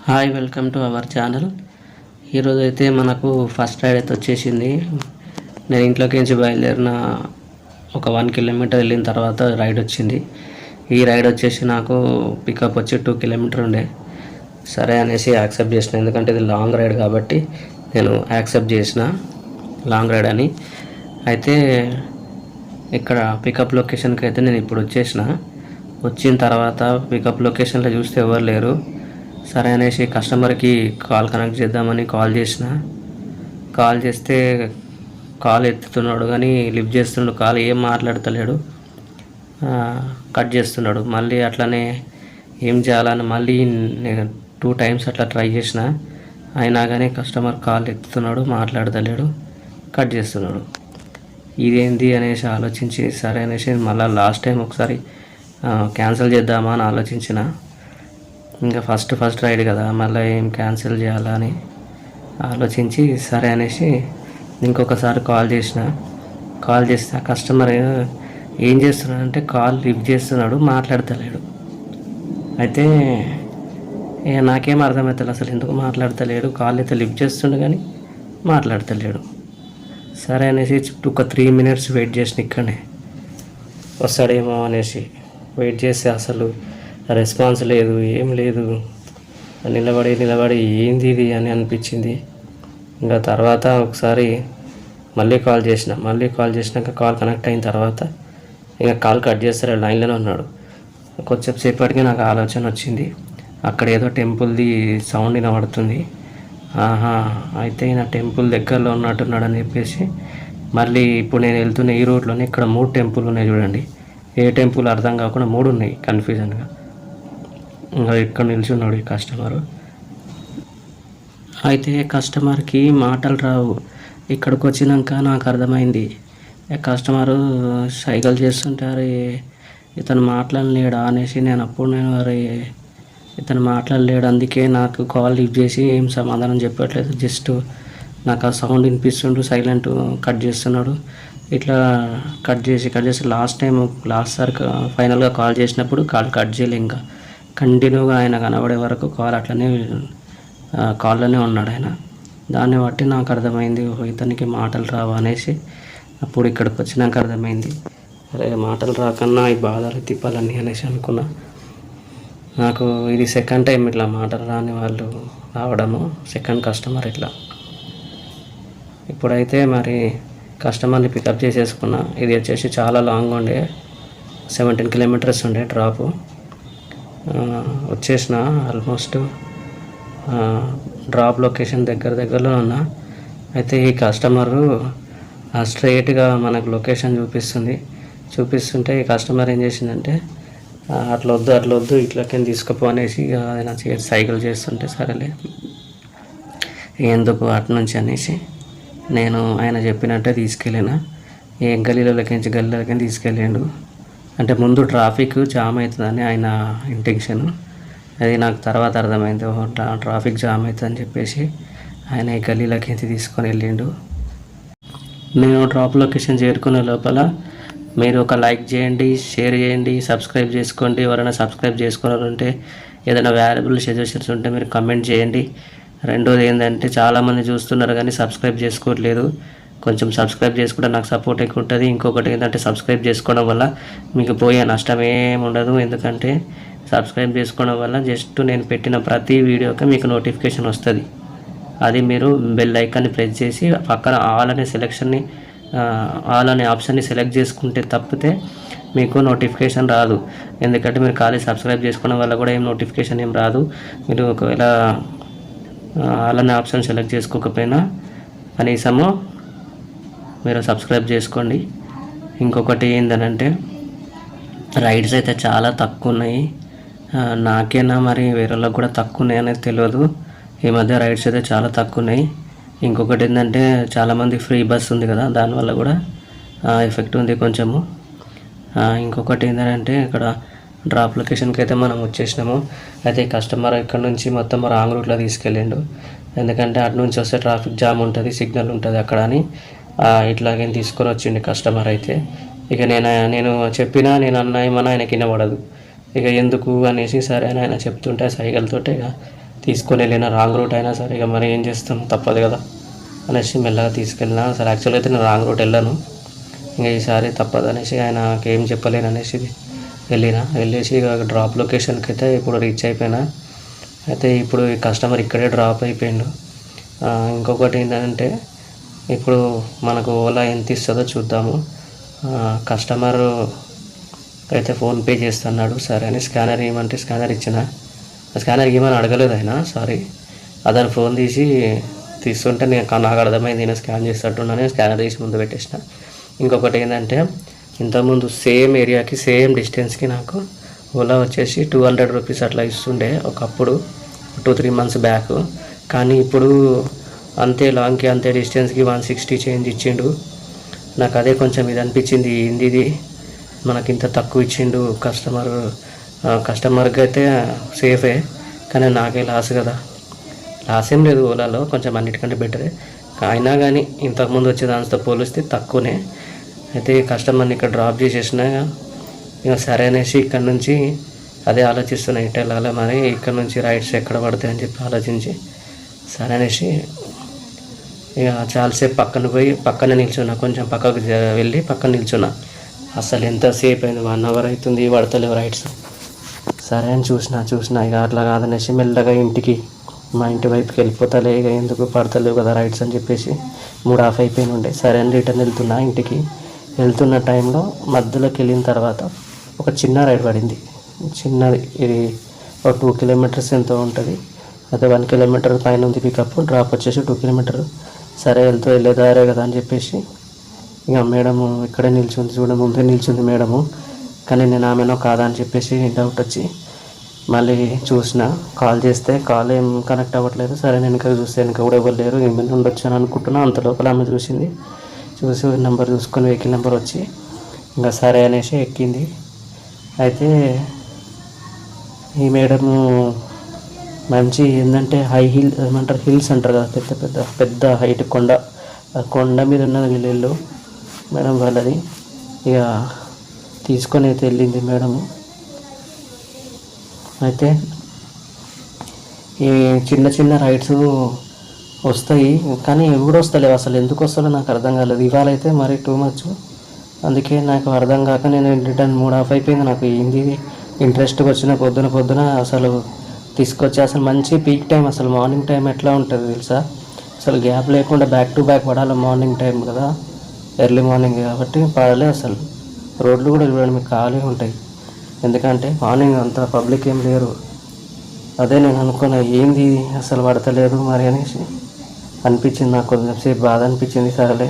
Hi, welcome to our channel. ఈరోజు అయితే మనకు ఫస్ట్ రైడ్ అయితే వచ్చేసింది. నేను ఇంట్లోకి నుంచి బయలుదేరిన ఒక 1 కిలోమీటర్ వెళ్ళిన తర్వాత రైడ్ వచ్చింది. ఈ రైడ్ వచ్చేసి నాకు పికప్ వచ్చి 2 కిలోమీటర్ ఉండే. సరే అనేసి యాక్సెప్ట్ చేసిన, ఎందుకంటే ఇది లాంగ్ రైడ్ కాబట్టి నేను యాక్సెప్ట్ చేసిన లాంగ్ రైడ్ అని. అయితే ఇక్కడ పికప్ లొకేషన్కి అయితే నేను ఇప్పుడు వచ్చిన తర్వాత పికప్ లొకేషన్లో చూస్తే ఎవరు లేరు. సరే అనేసి కస్టమర్కి కాల్ కనెక్ట్ చేద్దామని కాల్ చేస్తే కాల్ ఎత్తుతున్నాడు కానీ లిఫ్ట్ చేస్తున్నాడు, కాల్ ఏం మాట్లాడతలేడు, కట్ చేస్తున్నాడు. మళ్ళీ అట్లనే ఏం చేయాలని మళ్ళీ నేను 2 టైమ్స్ అట్లా ట్రై చేసిన, అయినా కానీ కస్టమర్ కాల్ ఎత్తుతున్నాడు, మాట్లాడతలేడు, కట్ చేస్తున్నాడు. ఇదేంటి అనేసి ఆలోచించి సరే అనేసి మళ్ళీ లాస్ట్ టైం ఒకసారి క్యాన్సిల్ చేద్దామా అని ఆలోచించిన. ఇంకా ఫస్ట్ రైడ్ కదా, మళ్ళీ ఏం క్యాన్సిల్ చేయాలని ఆలోచించి సరే అనేసి ఇంకొకసారి కాల్ చేస్తే కస్టమర్ ఏం చేస్తున్నాడంటే కాల్ లిఫ్ట్ చేస్తున్నాడు, మాట్లాడతలేడు. అయితే నాకేం అర్థమవుతుంది అసలు ఎందుకు మాట్లాడతలేడు. కాల్ అయితే లిఫ్ట్ చేస్తుండే కానీ మాట్లాడతలేడు. సరే అనేసి ఒక 3 మినిట్స్ వెయిట్ చేసిన, ఇక్కడనే వస్తాడేమో అనేసి వెయిట్ చేస్తే అసలు రెస్పాన్స్ లేదు, ఏం లేదు. నిలబడి ఏంది ఇది అని అనిపించింది. ఇంకా తర్వాత ఒకసారి మళ్ళీ కాల్ చేసినాక కాల్ కనెక్ట్ అయిన తర్వాత ఇంకా కాల్ కట్ చేస్తారు, లైన్లోనే ఉన్నాడు. కొంచెం సేపటికి నాకు ఆలోచన వచ్చింది, అక్కడ ఏదో టెంపుల్ది సౌండ్ వినబడుతుంది. అయితే ఈయన టెంపుల్ దగ్గరలో ఉన్నట్టున్నాడు అని చెప్పేసి మళ్ళీ ఇప్పుడు నేను వెళ్తున్న ఈ రూట్లోనే ఇక్కడ 3 టెంపుల్ ఉన్నాయి చూడండి. ఏ టెంపుల్ అర్థం కాకుండా 3 ఉన్నాయి కన్ఫ్యూజన్గా. ఇంకా ఇక్కడ నిల్చున్నాడు ఈ కస్టమరు. అయితే కస్టమర్కి మాటలు రావు. ఇక్కడికి వచ్చినాక నాకు అర్థమైంది, కస్టమరు సైకిల్ చేస్తుంటారు, ఇతను మాట్లాడలేడా అనేసి నేను అరే ఇతను మాట్లాడలేడు, అందుకే నాకు కాల్ లిఫ్ట్ చేసి ఏం సమాధానం చెప్పట్లేదు, జస్ట్ నాకు ఆ సౌండ్ వినిపిస్తుండు, సైలెంట్ కట్ చేస్తున్నాడు. ఇట్లా కట్ చేసి లాస్ట్ సారి ఫైనల్గా కాల్ చేసినప్పుడు కాల్ కట్ చేయలే. ఇంకా కంటిన్యూగా ఆయన కనబడే వరకు కాల్ అట్లనే కాల్లోనే ఉన్నాడు ఆయన. దాన్ని బట్టి నాకు అర్థమైంది, ఇతనికి మాటలు రావు అనేసి. అప్పుడు ఇక్కడికి వచ్చినాక అర్థమైంది, అరే మాటలు రాకన్నా ఈ బాధలు తిప్పాలని అనేసి అనుకున్నా. నాకు ఇది సెకండ్ టైం ఇట్లా మాటలు రాని వాళ్ళు రావడము, సెకండ్ కస్టమర్ ఇట్లా. ఇప్పుడైతే మరి కస్టమర్ని పికప్ చేసేసుకున్నా. ఇది వచ్చేసి చాలా లాంగ్ ఉండే, 17 కిలోమీటర్స్ ఉండే డ్రాపు. వచ్చేసిన ఆల్మోస్ట్ డ్రాప్ లొకేషన్ దగ్గరలో ఉన్నా. అయితే ఈ కస్టమరు స్ట్రైట్గా మనకు లొకేషన్ చూపిస్తుంటే ఈ కస్టమర్ ఏం చేసిందంటే అట్లా వద్దు ఇట్లకి తీసుకుపో అనేసి ఆయన సైకిల్ చేస్తుంటే సరేలే ఎందుకు అటు నుంచి అనేసి నేను ఆయన చెప్పినట్టే తీసుకెళ్ళిన. ఏ గల్లీలకి తీసుకెళ్ళిండు. అంటే ముందు ట్రాఫిక్ జామ్ అవుతుందని ఆయన ఇంటెన్షన్, అది నాకు తర్వాత అర్థమైంది. ట్రాఫిక్ జామ్ అవుతుందని చెప్పేసి ఆయన ఈ గల్లీలకి తీసుకొని వెళ్ళిండు. నేను డ్రాప్ లొకేషన్ చేరుకునే లోపల మీరు ఒక లైక్ చేయండి, షేర్ చేయండి, సబ్స్క్రైబ్ చేసుకోండి. ఎవరైనా సబ్స్క్రైబ్ చేసుకోవాలంటే ఏదైనా వాల్యుబుల్ సజెషన్స్ ఉంటే మీరు కమెంట్ చేయండి. రెండోది ఏంటంటే చాలామంది చూస్తున్నారు కానీ సబ్స్క్రైబ్ చేసుకోవట్లేదు. కొంచెం సబ్స్క్రైబ్ చేసుకుంటే నాకు సపోర్ట్ ఎక్కువ ఉంటుంది. ఇంకొకటి ఏంటంటే సబ్స్క్రైబ్ చేసుకోవడం వల్ల మీకు పోయే నష్టం ఏమి ఉండదు. ఎందుకంటే సబ్స్క్రైబ్ చేసుకోవడం వల్ల జస్ట్ నేను పెట్టిన ప్రతి వీడియోకి మీకు నోటిఫికేషన్ వస్తుంది. అది మీరు బెల్ ఐకాన్ని ప్రెస్ చేసి పక్కన ఆల్ అనే ఆప్షన్ని సెలెక్ట్ చేసుకుంటే తప్పితే మీకు నోటిఫికేషన్ రాదు. ఎందుకంటే మీరు ఖాళీ సబ్స్క్రైబ్ చేసుకోవడం వల్ల కూడా ఏం నోటిఫికేషన్ ఏం రాదు. మీరు ఒకవేళ ఆల్ అనే ఆప్షన్ సెలెక్ట్ చేసుకోకపోయినా కనీసము మీరు సబ్స్క్రైబ్ చేసుకోండి. ఇంకొకటి ఏంటంటే రైడ్స్ అయితే చాలా తక్కువ ఉన్నాయి. నాకేనా మరి వేరేళ్ళకి కూడా తక్కువ ఉన్నాయి అనేది తెలియదు. ఈ మధ్య రైడ్స్ అయితే చాలా తక్కువ ఉన్నాయి. ఇంకొకటి ఏంటంటే చాలామంది ఫ్రీ బస్ ఉంది కదా, దానివల్ల కూడా ఎఫెక్ట్ ఉంది కొంచెము. ఇంకొకటి ఏంటంటే ఇక్కడ డ్రాప్ లొకేషన్కి అయితే మనం వచ్చేసినాము. అయితే కస్టమర్ ఇక్కడ నుంచి మొత్తం రాంగ్ రూట్లో తీసుకెళ్ళిండు. ఎందుకంటే అటు నుంచి వస్తే ట్రాఫిక్ జామ్ ఉంటుంది, సిగ్నల్ ఉంటుంది అక్కడ అని ఇట్లాగే తీసుకొని వచ్చిండు కస్టమర్. అయితే ఇక నేను చెప్పినా నేను అన్న ఏమన్నా ఆయనకి వినబడదు. ఇక ఎందుకు అనేసి సరే అని ఆయన చెప్తుంటే సైకిల్తో ఇక తీసుకొని వెళ్ళిన రాంగ్ రూట్ అయినా సరే ఇక మరి ఏం చేస్తాం, తప్పదు కదా అనేసి మెల్లగా తీసుకెళ్ళిన. అసలు యాక్చువల్గా అయితే నేను రాంగ్ రూట్ వెళ్ళాను, ఇంకా ఈసారి తప్పదు అనేసి ఆయనకి ఏం చెప్పలేను అనేసి వెళ్ళేసి ఇక డ్రాప్ లొకేషన్కి అయితే ఇప్పుడు రీచ్ అయిపోయినా. అయితే ఇప్పుడు ఈ కస్టమర్ ఇక్కడే డ్రాప్ అయిపోయిండు. ఇంకొకటి ఏంటంటే ఇప్పుడు మనకు ఓలా ఎంత ఇస్తుందో చూద్దాము. కస్టమర్ అయితే ఫోన్పే చేస్తున్నాడు, సరే అని స్కానర్ ఇవ్వమంటే స్కానర్ ఇచ్చిన. స్కానర్ ఇవ్వమని అడగలేదు ఆయన, సారీ. అతను ఫోన్ తీస్తుంటే నాకు అర్థమైంది నేను స్కాన్ చేసేటట్టున్నాను, స్కానర్ తీసి ముందు పెట్టేసిన. ఇంకొకటి ఏంటంటే ఇంతకుముందు సేమ్ ఏరియాకి సేమ్ డిస్టెన్స్కి నాకు ఓలా వచ్చేసి 200 రూపీస్ అట్లా ఇస్తుండే ఒకప్పుడు, 2-3 మంత్స్ బ్యాక్. కానీ ఇప్పుడు అంతే లాంగ్కి అంతే డిస్టెన్స్కి 160 చేంజ్ ఇచ్చిండు. నాకు అదే కొంచెం ఇది అనిపించింది, ఇది మనకి ఇంత తక్కువ ఇచ్చిండు కస్టమర్కి అయితే సేఫే, కానీ నాకే లాస్ కదా. లాస్ ఏం లేదు ఓలాలో, కొంచెం అన్నిటికంటే బెటరే. అయినా కానీ ఇంతకుముందు వచ్చే దానితో పోలిస్తే తక్కువనే. అయితే కస్టమర్ని ఇక్కడ డ్రాప్ చేసేసిన, ఇక సరే అనేసి ఇక్కడ నుంచి అదే ఆలోచిస్తున్నా, ఇటు వెళ్ళాలి మరి, ఇక్కడ నుంచి రైట్స్ ఎక్కడ పడతాయి అని చెప్పి ఆలోచించి సరే అనేసి ఇక చాలాసేపు పక్కన నిల్చున్నా, కొంచెం పక్కకు వెళ్ళి పక్కన నిల్చున్నా. అసలు ఎంతసేపు అయింది, 1 అవర్ అవుతుంది పడతలేవు రైట్స్. సరే అని చూసిన ఇక అట్లా కాదనేసి మెల్లగా మా ఇంటి వైపుకి వెళ్ళిపోతలే, ఇక ఎందుకు పడతలేవు కదా రైట్స్ అని చెప్పేసి 3:30 అయిపోయిన ఉండే. సరే అని రిటర్న్ వెళ్తున్నా. ఇంటికి వెళ్తున్న టైంలో మధ్యలోకి వెళ్ళిన తర్వాత ఒక చిన్న రైడ్ పడింది, చిన్నది. ఇది ఒక 2 కిలోమీటర్స్ ఎంతో ఉంటుంది. అదే 1 కిలోమీటర్ పైన ఉంది పికప్, డ్రాప్ వచ్చేసి 2 కిలోమీటర్. సరే వెళ్ళేదారే కదా అని చెప్పేసి ఇక మేడము ఇక్కడే నిల్చుంది, ముందే నిల్చుంది మేడము. కానీ నేను ఆమెనో కాదా అని చెప్పేసి డౌట్ వచ్చి మళ్ళీ చూసిన, కాల్ చేస్తే కాల్ ఏం కనెక్ట్ అవ్వట్లేదు. సరే నేను ఇంకా చూస్తే వెనక కూడా ఎవరు లేరు, ఏమైనా ఉండొచ్చు అని అనుకుంటున్నా. అంత లోపల ఆమె చూసి నెంబర్ చూసుకొని వెహికల్ నెంబర్ వచ్చి ఇంకా సరే అనేసి ఎక్కింది. అయితే ఈ మేడము మంచి ఏంటంటే ఏమంటారు హిల్స్ అంటారు కదా, పెద్ద హైట్ కొండ మీద ఉన్నది వీళ్ళు మేడం వాళ్ళది. ఇక తీసుకొని అయితే వెళ్ళింది మేడము. అయితే ఈ చిన్న రైడ్స్ వస్తాయి, కానీ ఎప్పుడు వస్తలేవు, అసలు ఎందుకు వస్తాలో నాకు అర్థం కాలేదు. ఇవాళ అయితే మరీ టూ మచ్, అందుకే నాకు అర్థం కాక నేను రిటర్న్ 3:30 అయిపోయింది. నాకు ఏంది ఇంట్రెస్ట్గా వచ్చిన పొద్దున అసలు తీసుకొచ్చి అసలు మంచి పీక్ టైం, అసలు మార్నింగ్ టైం ఎట్లా ఉంటుంది తెలుసా, అసలు గ్యాప్ లేకుండా బ్యాక్ టు బ్యాక్ పడాలి. మార్నింగ్ టైం కదా, ఎర్లీ మార్నింగ్ కాబట్టి పడలే. అసలు రోడ్లు కూడా చూడండి మీకు ఖాళీ ఉంటాయి, ఎందుకంటే మార్నింగ్ అంత పబ్లిక్ ఏం లేరు. అదే నేను అనుకున్నా ఏంది అసలు పడతలేదు మరి అనేసి అనిపించింది. నాకు కొంచెంసేపు బాధ అనిపించింది. సరేలే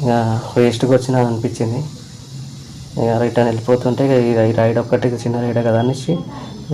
ఇక వేస్ట్గా వచ్చినా అనిపించింది. ఇక రిటర్న్ వెళ్ళిపోతుంటే ఇక ఈ రైడ్ ఒక్కటి చిన్న రైడే కదా అనేసి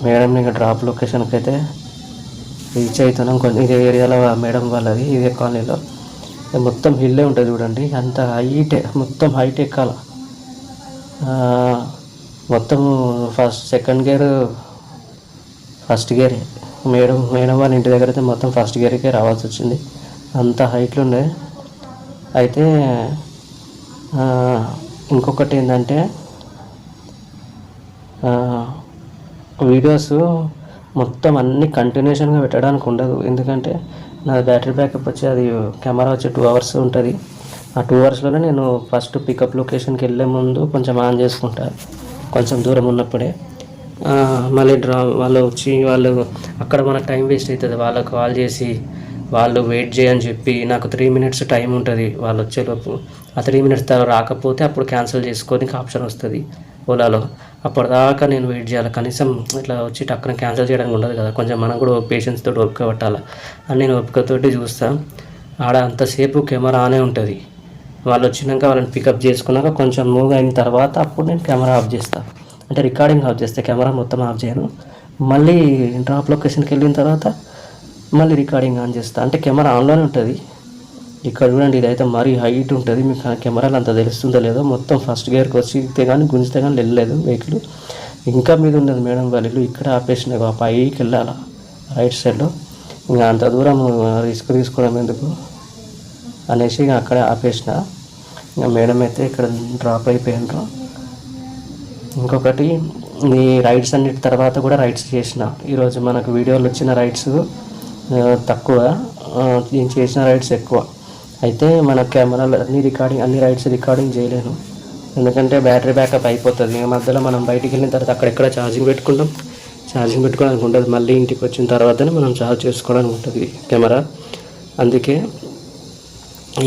మేడంని ఇక డ్రాప్ లొకేషన్కి అయితే రీచ్ అవుతున్నాం. కొంచెం ఇదే ఏరియాలో మేడం వాళ్ళది, ఇదే కాలనీలో. మొత్తం హిల్లే ఉంటుంది చూడండి, అంత మొత్తం హైట్ ఎక్కాల. మొత్తం second gear first gear. Madam వాళ్ళ ఇంటి దగ్గర అయితే మొత్తం ఫస్ట్ గేర్కే రావాల్సి వచ్చింది, అంత హైట్లో ఉండే. అయితే ఇంకొకటి ఏంటంటే వీడియోస్ మొత్తం అన్నీ కంటిన్యూషన్గా పెట్టడానికి ఉండదు, ఎందుకంటే నా బ్యాటరీ బ్యాకప్ వచ్చి అది కెమెరా వచ్చి 2 అవర్స్ ఉంటుంది. ఆ 2 అవర్స్లోనే నేను ఫస్ట్ పికప్ లొకేషన్కి వెళ్ళే ముందు కొంచెం ఆన్ చేసుకుంటా, కొంచెం దూరం ఉన్నప్పుడే. మళ్ళీ వాళ్ళు అక్కడ మనకు టైం వేస్ట్ అవుతుంది. వాళ్ళకు కాల్ చేసి వాళ్ళు వెయిట్ చేయని చెప్పి నాకు 3 మినిట్స్ టైం ఉంటుంది వాళ్ళు వచ్చేలోపు. ఆ 3 మినిట్స్ తర్వాత రాకపోతే అప్పుడు క్యాన్సిల్ చేసుకోనికి ఆప్షన్ వస్తుంది ఓలాలో. అప్పటిదాకా నేను వెయిట్ చేయాలి, కనీసం ఇట్లా వచ్చి టక్కున క్యాన్సిల్ చేయడానికి ఉండదు కదా, కొంచెం మనం కూడా పేషెన్స్ తోటి ఓపిక పట్టాలి అని నేను ఓపికతోటి చూస్తాను. ఆడ అంతసేపు కెమెరా ఆనే ఉంటుంది. వాళ్ళు వచ్చినాక వాళ్ళని పికప్ చేసుకున్నాక కొంచెం మూవ్ అయిన తర్వాత అప్పుడు నేను కెమెరా ఆఫ్ చేస్తాను, అంటే రికార్డింగ్ ఆఫ్ చేస్తే కెమెరా మొత్తం ఆఫ్ చేయను. మళ్ళీ డ్రాప్ లొకేషన్కి వెళ్ళిన తర్వాత మళ్ళీ రికార్డింగ్ ఆన్ చేస్తాను, అంటే కెమెరా ఆన్లోనే ఉంటుంది. ఇక్కడ చూడండి, ఇదైతే మరీ హైట్ ఉంటుంది, మీకు కెమెరాలు అంత తెలుస్తుందో లేదో. మొత్తం ఫస్ట్ గేర్కి వచ్చి కానీ గుంజితే కానీ వెళ్ళలేదు వెహికల్. ఇంకా మీద ఉండదు మేడం వాళ్ళ ఇల్లు, ఇక్కడ ఆపేసిన పైకి వెళ్ళాలి రైట్ సైడ్లో. ఇంకా అంత దూరం రిస్క్ తీసుకోవడం ఎందుకు అనేసి ఇక అక్కడే ఆపేసిన. ఇంకా మేడం అయితే ఇక్కడ డ్రాప్ అయిపోయినారు. ఇంకొకటి ఈ రైడ్స్ అన్నిటి తర్వాత కూడా రైడ్స్ చేసిన. ఈరోజు మనకు వీడియోలు వచ్చిన రైడ్స్ తక్కువ, నేను చేసిన రైడ్స్ ఎక్కువ. అయితే మన కెమెరాలో అన్ని రైడ్స్ రికార్డింగ్ చేయలేను, ఎందుకంటే బ్యాటరీ బ్యాకప్ అయిపోతుంది. మధ్యలో మనం బయటికి వెళ్ళిన తర్వాత అక్కడెక్కడ ఛార్జింగ్ పెట్టుకోవడానికి ఉంటుంది. మళ్ళీ ఇంటికి వచ్చిన తర్వాతనే మనం ఛార్జ్ చేసుకోవడానికి ఉంటుంది కెమెరా. అందుకే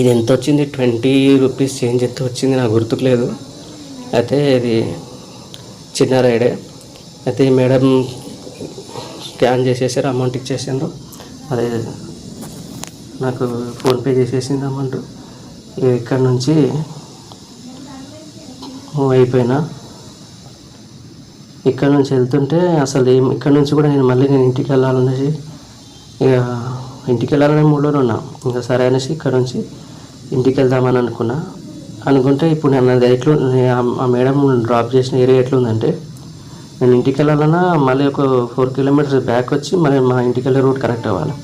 ఇది ఎంత వచ్చింది, 20 రూపీస్ చేంజ్ ఎంత వచ్చింది నాకు గుర్తుకులేదు. అయితే ఇది చిన్న రైడే. అయితే ఈ మేడం స్కాన్ చేసేసారు, అమౌంట్ ఇచ్చేసారు. అదే నాకు ఫోన్పే చేసేసింది అమౌంట్. ఇక్కడ నుంచి మూవ్ అయిపోయినా. ఇక్కడ నుంచి వెళ్తుంటే అసలు ఇక్కడ నుంచి కూడా నేను ఇంటికి వెళ్ళాలనేసి, ఇక ఇంటికి వెళ్ళాలనే మూడ్లోనే ఉన్నా. ఇంకా సరే అనేసి ఇక్కడ నుంచి ఇంటికి వెళ్దామని అనుకుంటే ఇప్పుడు నేను ఆ మేడం డ్రాప్ చేసిన ఏరియా ఎట్లుందంటే, నేను ఇంటికి వెళ్ళాలన్నా మళ్ళీ ఒక 4 కిలోమీటర్స్ బ్యాక్ వచ్చి మళ్ళీ మా ఇంటికి వెళ్ళే రూట్ కరెక్ట్ అవ్వాలి.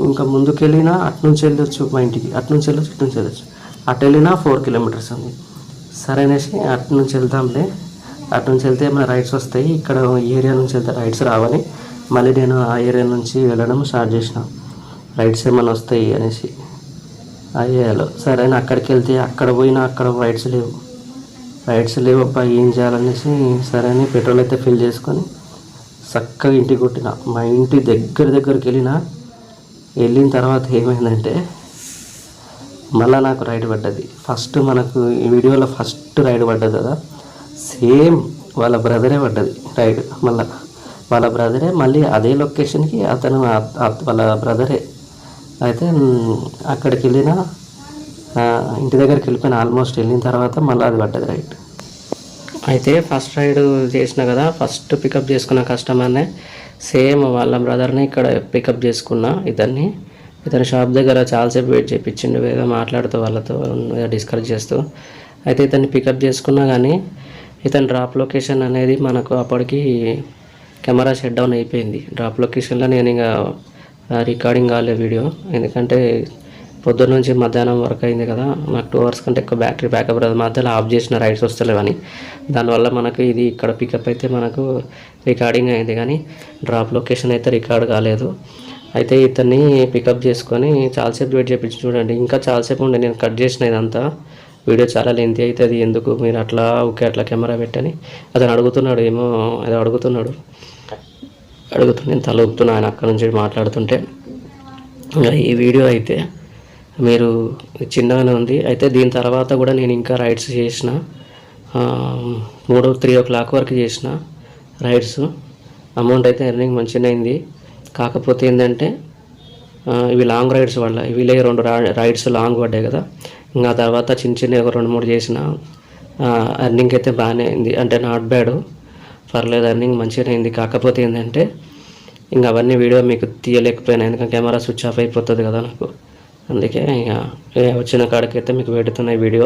ఇంకా ముందుకు వెళ్ళినా అటు నుంచి వెళ్ళొచ్చు మా ఇంటికి, అటు నుంచి వెళ్ళొచ్చు. అటు వెళ్ళినా 4 కిలోమీటర్స్ ఉంది. సరే అనేసి అటు నుంచి వెళ్తే మన రైడ్స్ వస్తాయి, ఇక్కడ ఏరియా నుంచి వెళ్తే రైడ్స్ రావని మళ్ళీ నేను ఆ ఏరియా నుంచి వెళ్ళడం స్టార్ట్ చేసిన. రైడ్స్ ఏమైనా వస్తాయి అనేసి ఆ ఏరియాలో. సరే అని అక్కడికి వెళ్తే అక్కడ రైడ్స్ లేవు అబ్బా, ఏం చేయాలనేసి సరే అని పెట్రోల్ అయితే ఫిల్ చేసుకొని చక్కగా ఇంటికి కొట్టిన. మా ఇంటి దగ్గరికి వెళ్ళిన తర్వాత ఏమైందంటే మళ్ళీ నాకు రైడ్ పడ్డది. ఫస్ట్ మనకు ఈ వీడియోలో ఫస్ట్ రైడ్ పడ్డది కదా, సేమ్ వాళ్ళ బ్రదరే పడ్డది రైడ్. వాళ్ళ బ్రదరే మళ్ళీ అదే లొకేషన్కి అతను వాళ్ళ బ్రదరే. అయితే అక్కడికి ఇంటి దగ్గరికి వెళ్ళిపోయిన. ఆల్మోస్ట్ వెళ్ళిన తర్వాత మళ్ళీ అది పడ్డది రైడ్. అయితే ఫస్ట్ రైడ్ చేసిన కదా, ఫస్ట్ పికప్ చేసుకున్న కస్టమర్నే సేమ్ వాళ్ళ బ్రదర్ని ఇక్కడ పికప్ చేసుకున్నా. ఇతని షాప్ దగ్గర చాలాసేపు వెయిట్ చేయించిండు, ఏదో మాట్లాడుతూ వాళ్ళతో డిస్కస్ చేస్తూ. అయితే ఇతన్ని పికప్ చేసుకున్నా కానీ ఇతని డ్రాప్ లొకేషన్ అనేది మనకు అప్పటికి కెమెరా షట్ డౌన్ అయిపోయింది. డ్రాప్ లొకేషన్లో నేను ఇంకా రికార్డింగ్ కాలే వీడియో, ఎందుకంటే పొద్దున్న నుంచి మధ్యాహ్నం వరకు అయింది కదా, నాకు 2 అవర్స్ కంటే ఎక్కువ బ్యాటరీ బ్యాకప్ రాదు. మధ్యలో ఆఫ్ చేసిన రైడ్స్ వస్తలేవని, దానివల్ల మనకు ఇది ఇక్కడ పికప్ అయితే మనకు రికార్డింగ్ అయింది కానీ డ్రాప్ లొకేషన్ అయితే రికార్డ్ కాలేదు. అయితే ఇతన్ని పికప్ చేసుకొని చాలాసేపు వెయిట్ చేయించి చూడండి, ఇంకా చాలాసేపు ఉండే. నేను కట్ చేసిన ఇదంతా వీడియో చాలా లెంతీ అవుతుంది, ఎందుకు మీరు అట్లా అట్లా కెమెరా పెట్టని అతను అడుగుతున్నాడు. ఏదో అడుగుతున్నాడు. నేను తల ఊపుతున్నా ఆయన అక్కడ నుంచి మాట్లాడుతుంటే. ఈ వీడియో అయితే మీరు చిన్నగానే ఉంది. అయితే దీని తర్వాత కూడా నేను ఇంకా రైడ్స్ చేసిన, 3 o'clock వరకు చేసిన రైడ్స్. అమౌంట్ అయితే ఎర్నింగ్ మంచిగా అయింది. కాకపోతే ఏంటంటే ఇవి లాంగ్ రైడ్స్ వల్ల ఇవిలే 2 రైడ్స్ లాంగ్ పడ్డాయి కదా. ఇంకా తర్వాత చిన్న ఒక 2-3 చేసిన ఎర్నింగ్ అయితే బాగానే అయింది, అంటే నాట్ బ్యాడ్, పర్లేదు, ఎర్నింగ్ మంచిగానే అయింది. కాకపోతే ఏంటంటే ఇంకా అవన్నీ వీడియో మీకు తీయలేకపోయినా, ఎందుకంటే కెమెరా స్విచ్ ఆఫ్ అయిపోతుంది కదా నాకు. అందుకే ఇక వచ్చిన కాడికైతే మీకు పెడుతున్న ఈ వీడియో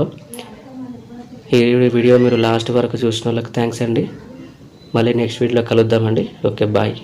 మీరు లాస్ట్ వరకు చూసిన వాళ్ళకి థ్యాంక్స్ అండి. మళ్ళీ నెక్స్ట్ వీడియోలో కలుద్దామండి. Okay, bye.